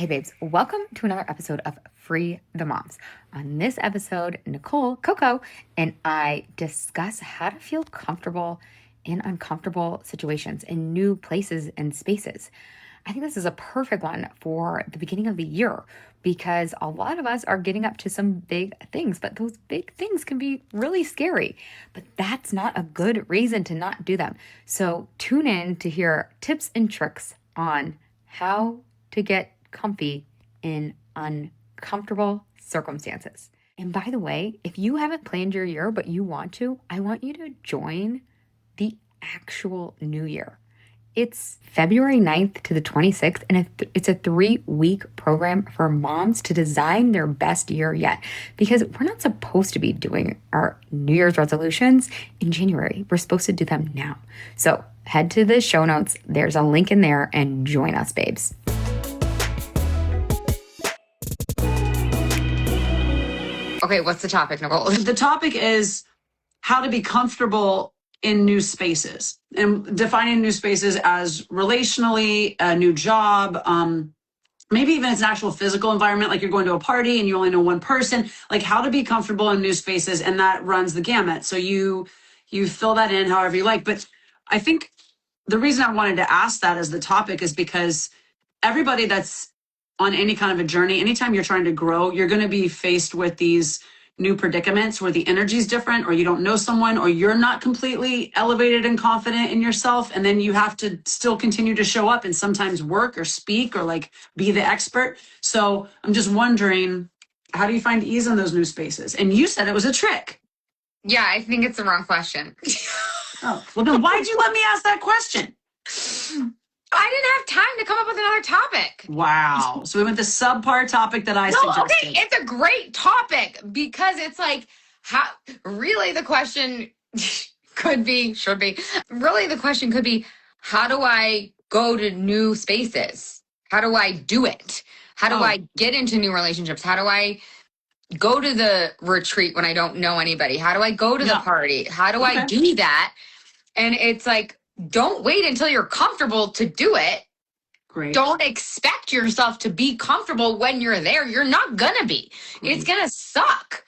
Hey babes, welcome to another episode of Free the Moms. On this episode, Nicole, Coco, and I discuss how to feel comfortable in uncomfortable situations in new places and spaces. I think this is a perfect one for the beginning of the year because a lot of us are getting up to some big things, but those big things can be really scary. But that's not a good reason to not do them. So tune in to hear tips and tricks on how to get comfy in uncomfortable circumstances. And by the way, if you haven't planned your year, but you want to, I want you to join the actual new year. It's February 9th to the 26th, and it's a 3-week program for moms to design their best year yet. Because we're not supposed to be doing our New Year's resolutions in January. We're supposed to do them now. So head to the show notes. There's a link in there and join us, babes. Okay, what's the topic, Nicole? The topic is how to be comfortable in new spaces, and defining new spaces as relationally, a new job, maybe even it's an actual physical environment, like you're going to a party and you only know one person, like how to be comfortable in new spaces. And that runs the gamut. So you fill that in however you like. But I think the reason I wanted to ask that as the topic is because everybody that's on any kind of a journey, anytime you're trying to grow, you're going to be faced with these new predicaments where the energy is different, or you don't know someone, or you're not completely elevated and confident in yourself. And then you have to still continue to show up and sometimes work or speak or like be the expert. So I'm just wondering, how do you find ease in those new spaces? And you said it was a trick. Yeah, I think it's the wrong question. Oh, well then why'd you let me ask that question? I didn't have time to come up with another topic. Wow. So we went the subpar topic that I suggested. Okay, it's a great topic because it's like, how really the question should be, really the question could be, how do I go to new spaces? How do I do it? How do I get into new relationships? How do I go to the retreat when I don't know anybody? How do I go to the party? How do I do that? And it's like, don't wait until you're comfortable to do it. Great. Don't expect yourself to be comfortable when you're there. You're not gonna be. Great. It's gonna suck.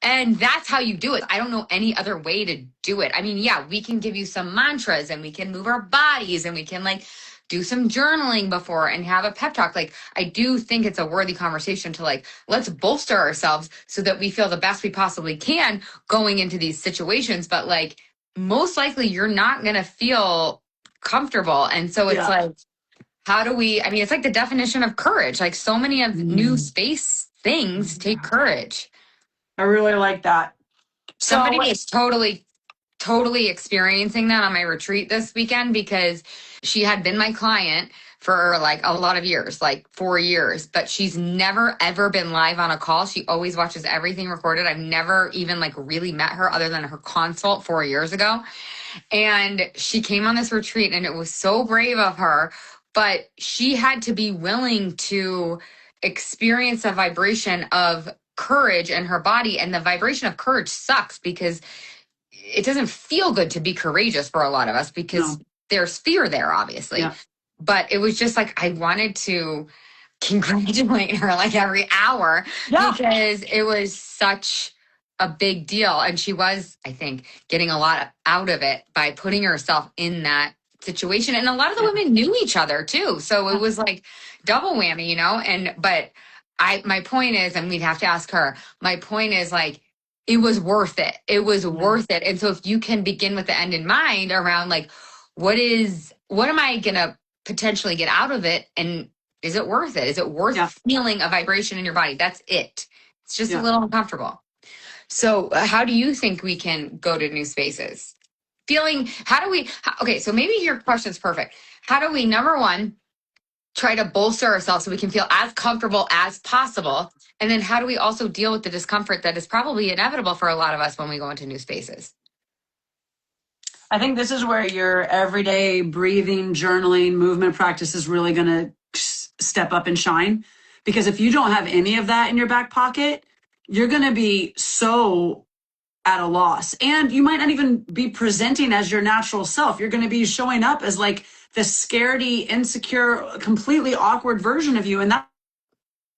And that's how you do it. I don't know any other way to do it. I mean, yeah, we can give you some mantras and we can move our bodies and we can like do some journaling before and have a pep talk. Like, I do think it's a worthy conversation to like, let's bolster ourselves so that we feel the best we possibly can going into these situations. But like, most likely you're not going to feel comfortable. And so it's like, how do we, I mean, it's like the definition of courage. Like so many of new space things take courage. I really like that. Somebody is totally experiencing that on my retreat this weekend because she had been my client for like a lot of years, like 4 years, but she's never ever been live on a call. She always watches everything recorded. I've never even like really met her other than her consult 4 years ago. And she came on this retreat and it was so brave of her, but she had to be willing to experience a vibration of courage in her body. And the vibration of courage sucks because it doesn't feel good to be courageous for a lot of us because there's fear there, obviously. Yeah. But it was just like, I wanted to congratulate her like every hour because it was such a big deal. And she was, I think, getting a lot out of it by putting herself in that situation. And a lot of the women knew each other too. So it was like double whammy, you know? But my point is, and we'd have to ask her, my point is like, it was worth it. It was worth it. And so if you can begin with the end in mind around like, what am I going to potentially get out of it? And is it worth it? Is it worth feeling a vibration in your body? That's it. It's just a little uncomfortable. So how do you think we can go to new spaces? Okay, so maybe your question's perfect. How do we, number one, try to bolster ourselves so we can feel as comfortable as possible? And then how do we also deal with the discomfort that is probably inevitable for a lot of us when we go into new spaces? I think this is where your everyday breathing, journaling, movement practice is really going to step up and shine. Because if you don't have any of that in your back pocket, you're going to be so at a loss. And you might not even be presenting as your natural self. You're going to be showing up as like the scaredy, insecure, completely awkward version of you. And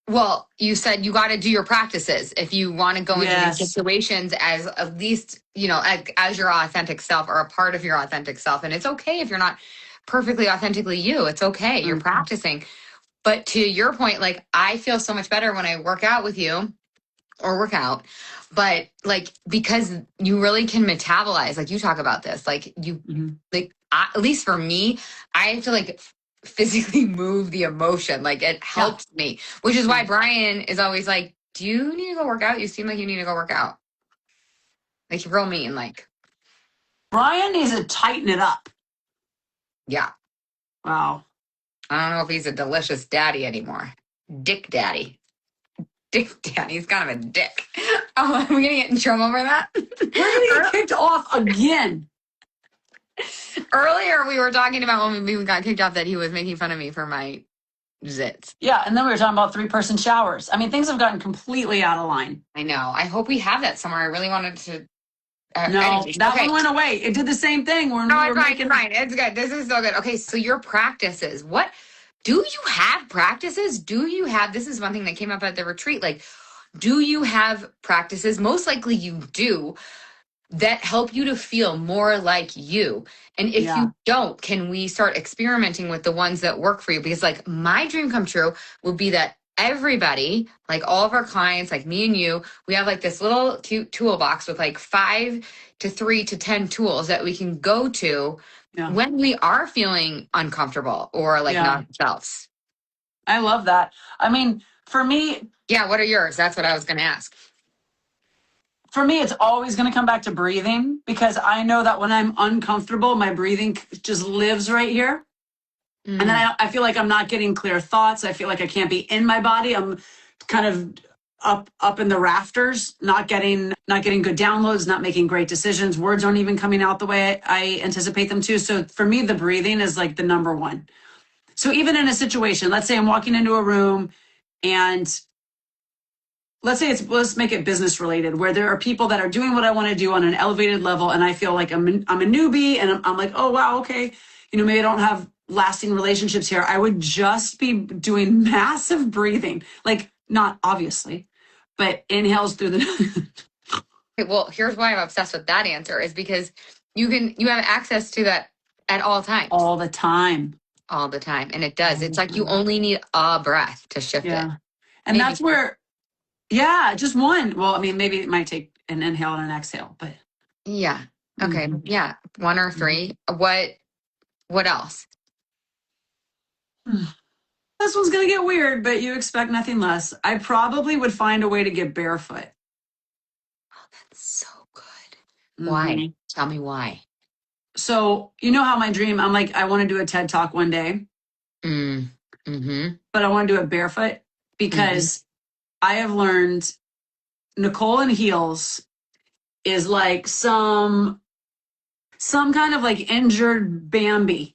Well, you said you got to do your practices if you want to go into these Yes. situations as at least, as your authentic self or a part of your authentic self. And it's okay if you're not perfectly authentically you. It's okay. You're Mm-hmm. practicing. But to your point, like I feel so much better when I work out with you or work out. But like because you really can metabolize, like you talk about this, like you like at least for me, I have to like physically move the emotion. Like it Yeah. helps me, which is Yeah. why Brian is always like, "Do you need to go work out? You seem like you need to go work out." Like you're real mean. Like, Brian needs to tighten it up. yeah, Wow. I don't know if he's a delicious daddy anymore. Dick daddy. Dick daddy. He's kind of a dick. Oh, are we gonna get in trouble for that? We're gonna get kicked off again. Earlier, we were talking about when we got kicked off that he was making fun of me for my zits. Yeah, and then we were talking about 3-person showers. I mean, things have gotten completely out of line. I know. I hope we have that somewhere. I really wanted to. No, Anyways, that okay. one went away. It did the same thing when No, we it's were fine. making. It's fine. It's good. This is so good. Okay, so your practices. What do you have practices? Do you have? This is one thing that came up at the retreat. Like, do you have practices? Most likely you do that help you to feel more like you. And if Yeah. you don't, can we start experimenting with the ones that work for you? Because like my dream come true would be that everybody, like all of our clients, like me and you, we have like this little cute toolbox with like 5 to 3 to 10 tools that we can go to Yeah. when we are feeling uncomfortable or like Yeah. not ourselves. I love that. I mean, for me, Yeah, what are yours? That's what I was going to ask. it's always going to come back to breathing because I know that when I'm uncomfortable, my breathing just lives right here. And then I feel like I'm not getting clear thoughts. I feel like I can't be in my body. I'm kind of up in the rafters, not getting good downloads, not making great decisions. Words aren't even coming out the way I anticipate them to. So for me, the breathing is like the number one. So even in a situation, let's say I'm walking into a room and let's make it business related where there are people that are doing what I want to do on an elevated level. And I feel like I'm a newbie and I'm like, oh, wow. Okay. Maybe I don't have lasting relationships here. I would just be doing massive breathing, like not obviously, but inhales through the. Well, here's why I'm obsessed with that answer is because you have access to that at all times. All the time. All the time. And it does. It's like you only need a breath to shift it. And Maybe that's where, just one. Well, I mean, maybe it might take an inhale and an exhale, but. Yeah. Okay. Yeah. 1 or 3. What else? This one's going to get weird, but you expect nothing less. I probably would find a way to get barefoot. Oh, that's so good. Why? Tell me why. So, you know how my dream, I'm like, I want to do a TED Talk one day. But I want to do it barefoot because I have learned Nicole in heels is like some kind of like injured Bambi.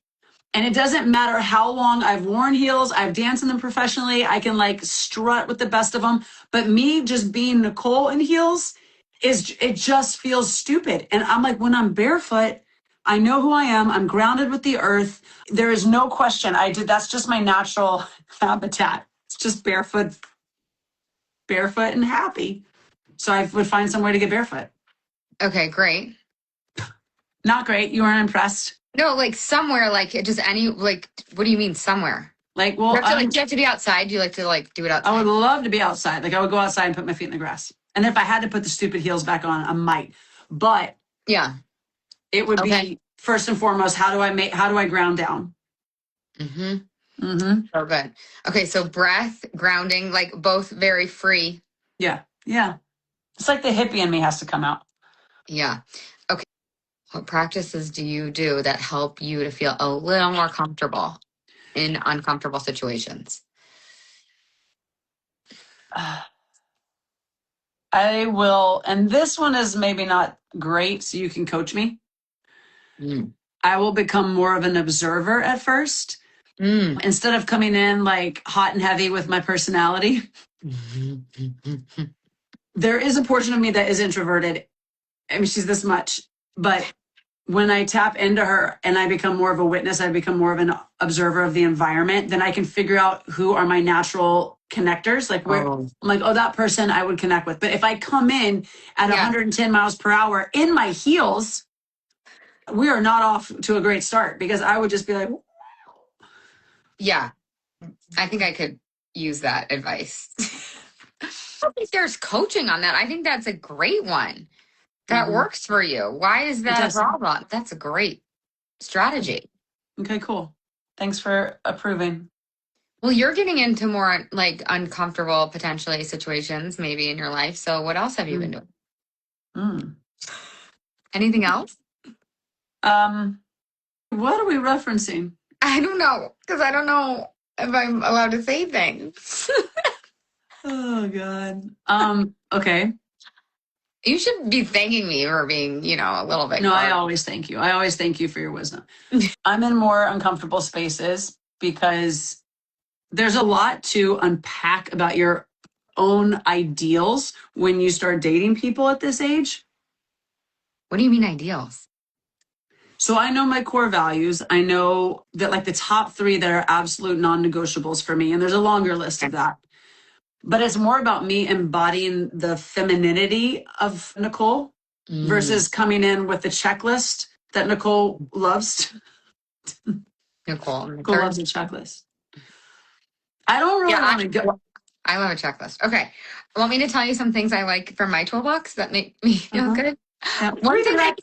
And it doesn't matter how long I've worn heels, I've danced in them professionally, I can like strut with the best of them. But me just being Nicole in heels it just feels stupid. And I'm like, when I'm barefoot, I know who I am. I'm grounded with the earth. There is no question. That's just my natural habitat. It's just barefoot and happy. So I would find some way to get barefoot. Okay, great. Not great. You weren't impressed? No, like somewhere, like just any, like, what do you mean somewhere? Like, well, do you have to be outside? Do you like to like do it outside? I would love to be outside. Like I would go outside and put my feet in the grass. And if I had to put the stupid heels back on, I might. But yeah, it would be first and foremost, how do I ground down? So good. Okay, so breath, grounding, like both very free. Yeah. It's like the hippie in me has to come out. Yeah. Okay. What practices do you do that help you to feel a little more comfortable in uncomfortable situations? I will, and this one is maybe not great, so you can coach me. I will become more of an observer at first. Instead of coming in like hot and heavy with my personality. There is a portion of me that is introverted. I mean, she's this much, but when I tap into her and I become more of a witness, I become more of an observer of the environment, then I can figure out who are my natural connectors. Like where Oh, I'm like, oh, that person I would connect with. But if I come in at yeah. 110 miles per hour in my heels, we are not off to a great start because I would just be like, Yeah. I think I could use that advice. I don't think there's coaching on that. I think that's a great one. That mhm. works for you. Why is It that a does. problem? That's a great strategy. Okay, cool. Thanks for approving. Well, you're getting into more like uncomfortable potentially situations maybe in your life. So what else have you been Mm. doing? Mm. Anything else? What are we referencing? I don't know because I don't know if I'm allowed to say things. Oh God. Okay. You should be thanking me for being, a little bit No, I guarded. always thank you. I always thank you for your wisdom. I'm in more uncomfortable spaces because there's a lot to unpack about your own ideals when you start dating people at this age. What do you mean ideals? So I know my core values. I know that like the top three that are absolute non-negotiables for me, and there's a longer list of Okay. that. But it's more about me embodying the femininity of Nicole Mm, versus coming in with the checklist that Nicole loves. Nicole, and the Nicole loves third. a checklist. I don't Yeah, really want to go. I love a checklist. Okay. Want me to tell you some things I like from my toolbox that make me feel Uh-huh. good? Yeah. One thing Redirect.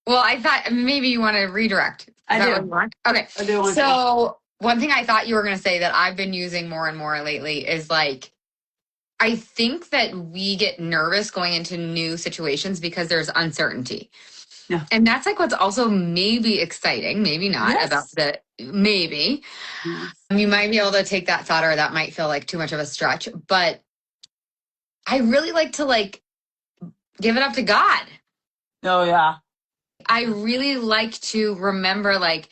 well, I thought maybe you want to redirect. Is I that what do. you want? Okay. I do want to. So, one thing I thought you were going to say that I've been using more and more lately is like, I think that we get nervous going into new situations because there's uncertainty. Yeah. And that's like what's also maybe exciting, maybe not about Yes. the maybe. Yes. You might be able to take that thought or that might feel like too much of a stretch, but I really like to like give it up to God. Oh yeah. I really like to remember like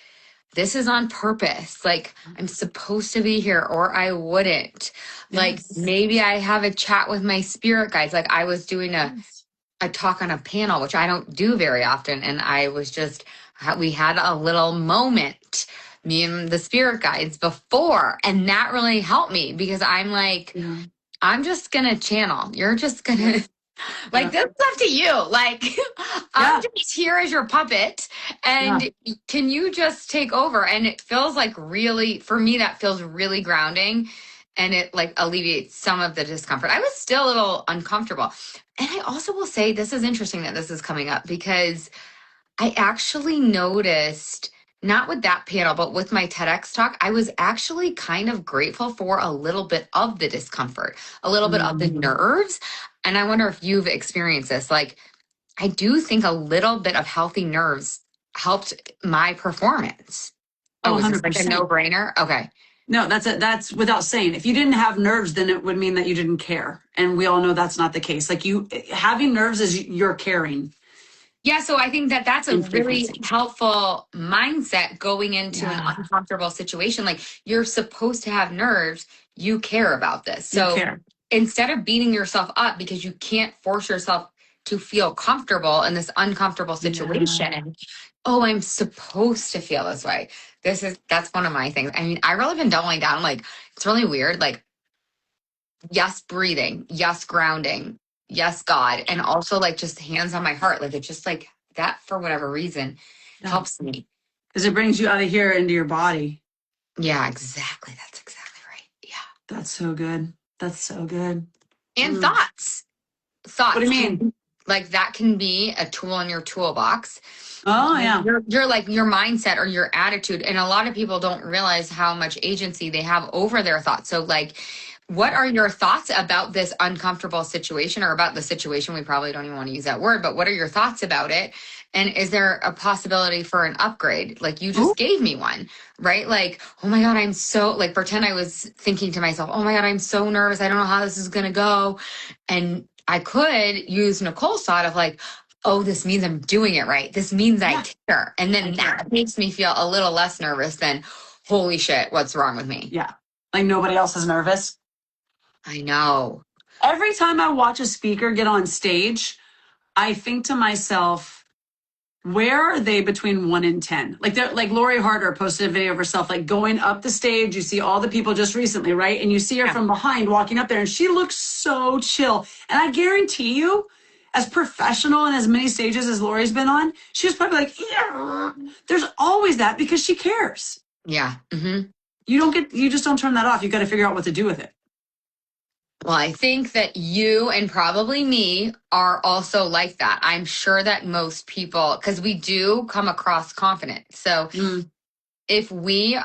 this is on purpose. Like I'm supposed to be here or I wouldn't. Like Yes. maybe I have a chat with my spirit guides. Like I was doing Yes. a talk on a panel, which I don't do very often. And I was just, we had a little moment, me and the spirit guides before. And that really helped me because I'm like, Yeah. I'm just going to channel. You're just going Yeah. to, like, Yeah. this is up to you. Like, I'm Yeah. just here as your puppet. Yeah. And can you just take over? And it feels like really, for me, that feels really grounding. And it like alleviates some of the discomfort. I was still a little uncomfortable. And I also will say this is interesting that this is coming up because I actually noticed, not with that panel, but with my TEDx talk, I was actually kind of grateful for a little bit of the discomfort, a little bit of the Mm. nerves. And I wonder if you've experienced this. Like, I do think a little bit of healthy nerves helped my performance. Oh, Oh, is this like a 100%. no brainer? Okay. No, that's without saying. If you didn't have nerves, then it would mean that you didn't care. And we all know that's not the case. Like you having nerves is you're caring Yeah, so I think that that's a in really frequency. helpful mindset going into an Yeah. uncomfortable situation. Like you're supposed to have nerves, you care about this. You So care. instead of beating yourself up because you can't force yourself to feel comfortable in this uncomfortable Yeah. situation, oh, I'm supposed to feel this way. That's one of my things. I mean, I really been doubling down. Like it's really weird. Like yes, breathing, yes, grounding, yes, God, and also like just hands on my heart. Like it's just like that for whatever reason Yeah. helps me. Because it brings you out of here into your body. Yeah, exactly. That's exactly right. Yeah. That's so good. That's so good. And Mm. thoughts. What do Thoughts you mean? can like that can be a tool in your toolbox. Oh yeah. You're like your mindset or your attitude. And a lot of people don't realize how much agency they have over their thoughts. So like what are your thoughts about this uncomfortable situation or about the situation? We probably don't even want to use that word, but what are your thoughts about it? And is there a possibility for an upgrade? Like you Ooh. just gave me one, right? Like, oh my God, I'm so like pretend I was thinking to myself, oh my God, I'm so nervous. I don't know how this is gonna go. And I could use Nicole's thought of like, oh, this means I'm doing it right. This means I Yeah. care. And I then care. that makes me feel a little less nervous than, holy shit, what's wrong with me? Yeah. Like nobody else is nervous. I know. Every time I watch a speaker get on stage, I think to myself, Where are they between 1 and 10? Like they're like Lori Harder posted a video of herself, like going up the stage. You see all the people just recently, right? And you see her from behind walking up there and she looks so chill. And I guarantee you, as professional and as many stages as Lori's been on, she was probably like, yeah. There's always that because she cares. Yeah. Mm-hmm. You just don't turn that off. You got to figure out what to do with it. Well, I think that you and probably me are also like that. I'm sure that most people, because we do come across confident. So if we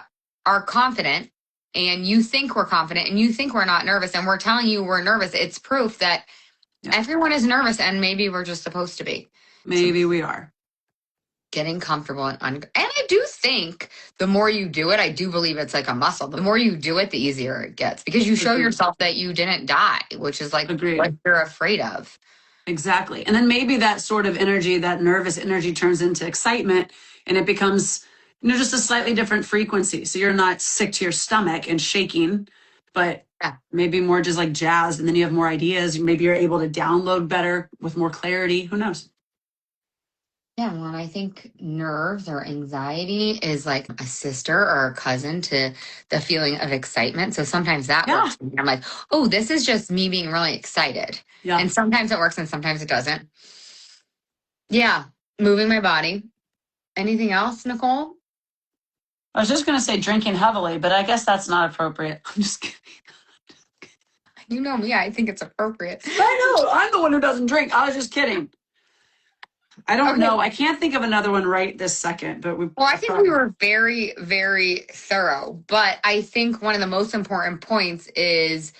are confident and you think we're confident and you think we're not nervous and we're telling you we're nervous, it's proof that everyone is nervous and maybe we're just supposed to be. Maybe we are. Getting comfortable and I do think the more you do it, I do believe it's like a muscle. The more you do it, the easier it gets because you show yourself that you didn't die, which is like what you're afraid of. Exactly. And then maybe that sort of energy, that nervous energy turns into excitement and it becomes, just a slightly different frequency. So you're not sick to your stomach and shaking, but maybe more just like jazzed. And then you have more ideas. Maybe you're able to download better with more clarity. Who knows? Yeah, well, I think nerves or anxiety is like a sister or a cousin to the feeling of excitement. So sometimes that works. I'm like, oh, this is just me being really excited. Yeah. And sometimes it works and sometimes it doesn't. Yeah, moving my body. Anything else, Nicole? I was just going to say drinking heavily, but I guess that's not appropriate. I'm just kidding. You know me, I think it's appropriate. I know. I'm the one who doesn't drink. I was just kidding. I don't know. I can't think of another one right this second, but I think we were very, very thorough. But I think one of the most important points is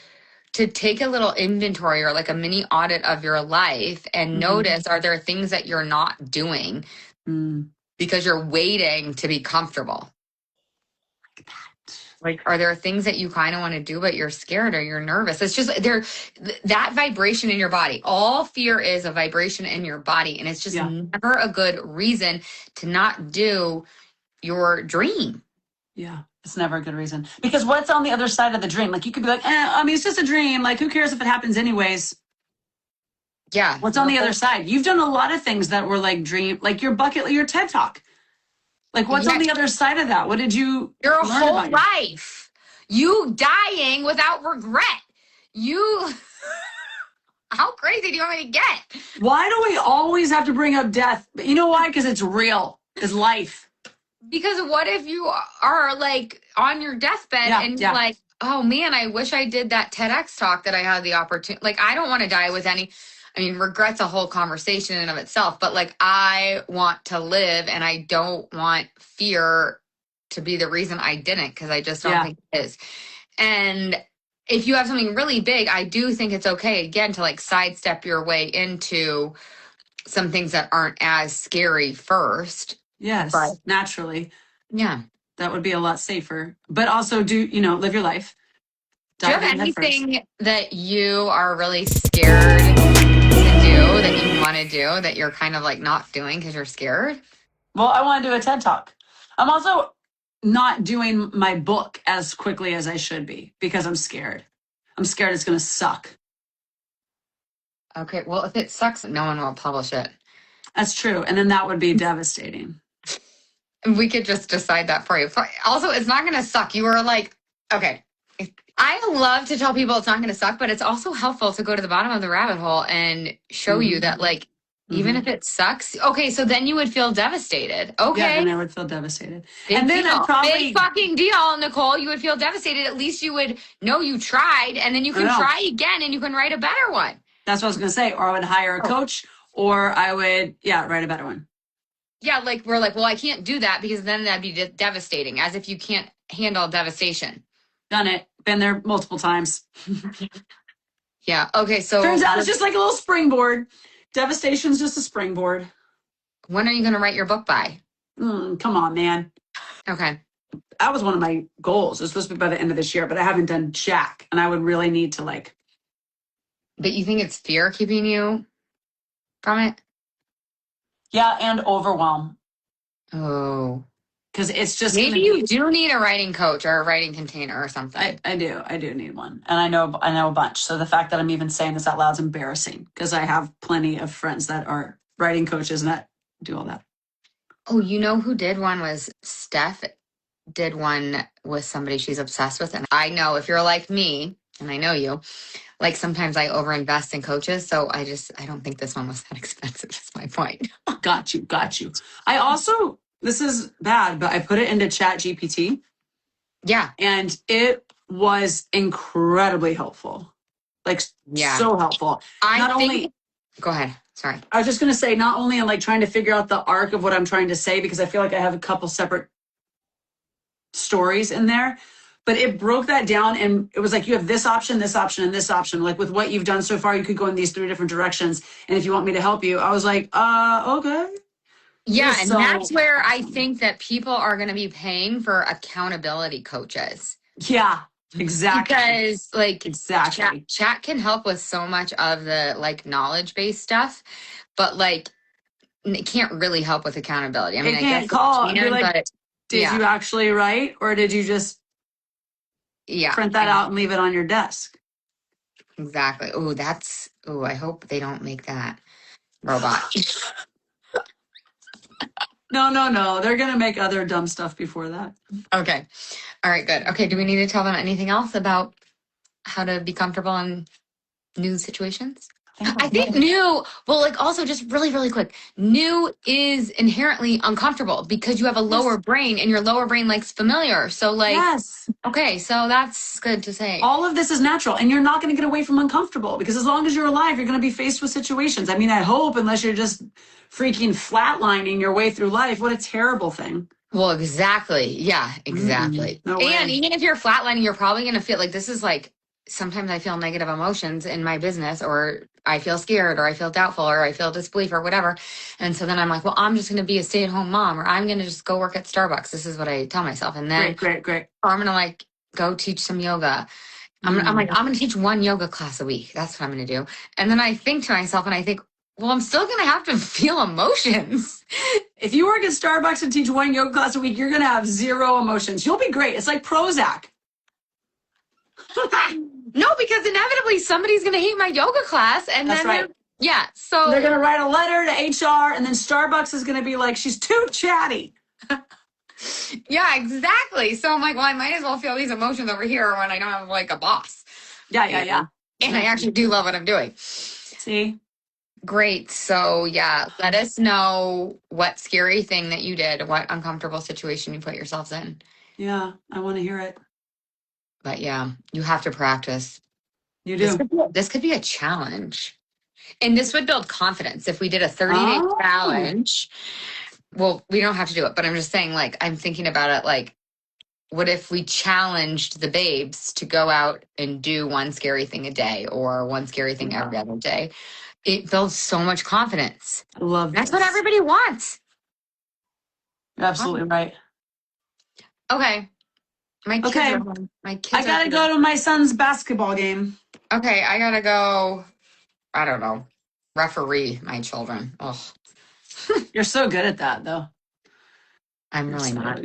to take a little inventory or like a mini audit of your life and notice, are there things that you're not doing because you're waiting to be comfortable? Like, are there things that you kind of want to do, but you're scared or you're nervous? It's just that vibration in your body. All fear is a vibration in your body. And it's just never a good reason to not do your dream. Yeah, it's never a good reason. Because what's on the other side of the dream? Like you could be like, it's just a dream. Like who cares if it happens anyways? Yeah. What's on the other side? You've done a lot of things that were like like your TED Talk. Like what's on the other side of that? What did you Your whole life. You dying without regret. How crazy do you want me to get? Why do we always have to bring up death? But you know why? Because it's real. It's life. Because what if you are like on your deathbed and you're like, oh man, I wish I did that TEDx talk that I had the opportunity. Like, I don't want to die with regret's a whole conversation in of itself, but like, I want to live and I don't want fear to be the reason I didn't, because I just don't think it is. And if you have something really big, I do think it's okay, again, to like sidestep your way into some things that aren't as scary first. Yes, but naturally. Yeah. That would be a lot safer. But also live your life. Do you have anything that you are really scared to do, that you want to do, that you're kind of like not doing because you're scared? Well, I want to do a TED Talk. I'm also not doing my book as quickly as I should be because I'm scared. I'm scared it's going to suck. Okay, well, if it sucks, no one will publish it. That's true. And then that would be devastating. We could just decide that for you. Also, it's not going to suck. You are like, okay. I love to tell people it's not going to suck, but it's also helpful to go to the bottom of the rabbit hole and show you that, like, even if it sucks, okay, so then you would feel devastated. Okay. Yeah, then I would feel devastated. Big then big fucking deal, Nicole. You would feel devastated. At least you would know you tried, and then you can try again and you can write a better one. That's what I was going to say. Or I would hire a coach, or I would, write a better one. Yeah, like we're like, well, I can't do that because then that'd be devastating, as if you can't handle devastation. Done it. Been there multiple times. Yeah. Okay. So turns out it's just like a little springboard. Devastation's just a springboard. When are you going to write your book by? Come on, man. Okay. That was one of my goals. It was supposed to be by the end of this year, but I haven't done jack. And I would really need to like. But you think it's fear keeping you from it? Yeah, and overwhelm. Oh. Because it's just maybe you do need a writing coach or a writing container or something. I do need one, and I know a bunch. So the fact that I'm even saying this out loud is embarrassing because I have plenty of friends that are writing coaches and that do all that. Oh, you know who did one was Steph did one with somebody she's obsessed with. And I know if you're like me, and I know you, like sometimes I overinvest in coaches. So I don't think this one was that expensive is my point. Got you. I also, this is bad, but I put it into Chat GPT Yeah. and it was incredibly helpful. Like Yeah. so helpful. Go ahead. Sorry. I was just going to say, not only in like trying to figure out the arc of what I'm trying to say, because I feel like I have a couple separate stories in there, but it broke that down and it was like, you have this option, this option, and this option. Like with what you've done so far, you could go in these 3 different directions. And if you want me to help you, I was like, okay. Yeah. And that's where I think that people are going to be paying for accountability coaches. Yeah, exactly. Because like exactly. chat can help with so much of the like knowledge based stuff, but like it can't really help with accountability. I mean, I can't guess call it and can, be like, but did you actually write, or did you just print that out and leave it on your desk? Exactly. I hope they don't make that robot. No. They're going to make other dumb stuff before that. Okay. All right, good. Okay. Do we need to tell them anything else about how to be comfortable in new situations? I think new, well, like also just really, really quick, new is inherently uncomfortable because you have a lower brain and your lower brain likes familiar. So like, yes. Okay. So that's good to say. All of this is natural and you're not going to get away from uncomfortable because as long as you're alive, you're going to be faced with situations. I mean, I hope, unless you're just freaking flatlining your way through life. What a terrible thing. Well, exactly. Yeah, exactly. No and way. Even if you're flatlining, you're probably going to feel like this is like, sometimes I feel negative emotions in my business, or I feel scared, or I feel doubtful, or I feel disbelief, or whatever. And so then I'm like, well, I'm just going to be a stay-at-home mom, or I'm going to just go work at Starbucks. This is what I tell myself. And then Great. or I'm going to like go teach some yoga. I'm like, I'm going to teach 1 yoga class a week. That's what I'm going to do. And then I think to myself and I think, well, I'm still going to have to feel emotions. If you work at Starbucks and teach 1 yoga class a week, you're going to have 0 emotions. You'll be great. It's like Prozac. No, because inevitably somebody's going to hate my yoga class. And that's then right. Yeah. So they're going to write a letter to HR, and then Starbucks is going to be like, she's too chatty. Yeah, exactly. So I'm like, well, I might as well feel these emotions over here when I don't have like a boss. Yeah. And I actually do love what I'm doing. See? Great. So yeah, let us know what scary thing that you did, what uncomfortable situation you put yourselves in. Yeah, I want to hear it. But yeah, you have to practice. You do. This could be a challenge. And this would build confidence if we did a 30-day challenge. Well, we don't have to do it, but I'm just saying, like, I'm thinking about it like, what if we challenged the babes to go out and do 1 scary thing a day or 1 scary thing every other day? It builds so much confidence. I love That's what everybody wants. You're absolutely right. Okay. My kids are home. I got to go to my son's basketball game. Okay, I got to go, I don't know, referee my children. Oh. You're so good at that, though. I'm really not.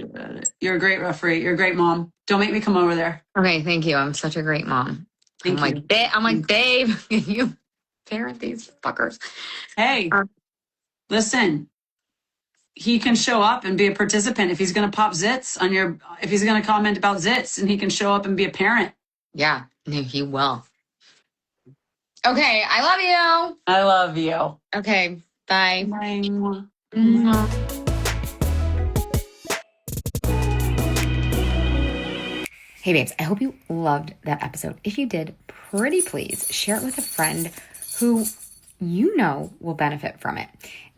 You're a great referee. You're a great mom. Don't make me come over there. Okay, thank you. I'm such a great mom. I'm like, babe, can you parent these fuckers? Hey, listen. He can show up and be a participant if he's going to pop zits on if he's going to comment about zits, and he can show up and be a parent. Yeah, he will. Okay, I love you. I love you. Okay, bye. Bye. Hey babes, I hope you loved that episode. If you did, pretty please share it with a friend who you know will benefit from it.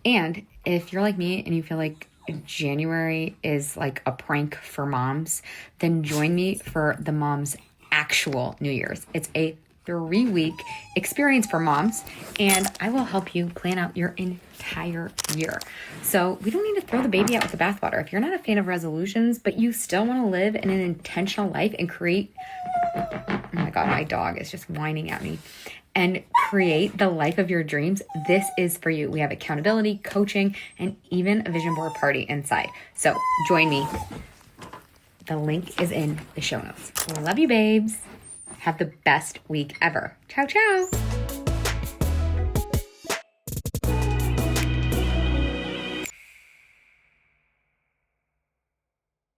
And if you're like me and you feel like January is like a prank for moms, then join me for the Mom's Actual New Year's. It's a 3-week experience for moms, and I will help you plan out your entire year. So we don't need to throw the baby out with the bathwater. If you're not a fan of resolutions, but you still want to live in an intentional life and create, oh my God, my dog is just whining at me, and create the life of your dreams, this is for you. We have accountability, coaching, and even a vision board party inside. So join me. The link is in the show notes. Love you, babes. Have the best week ever. Ciao, ciao.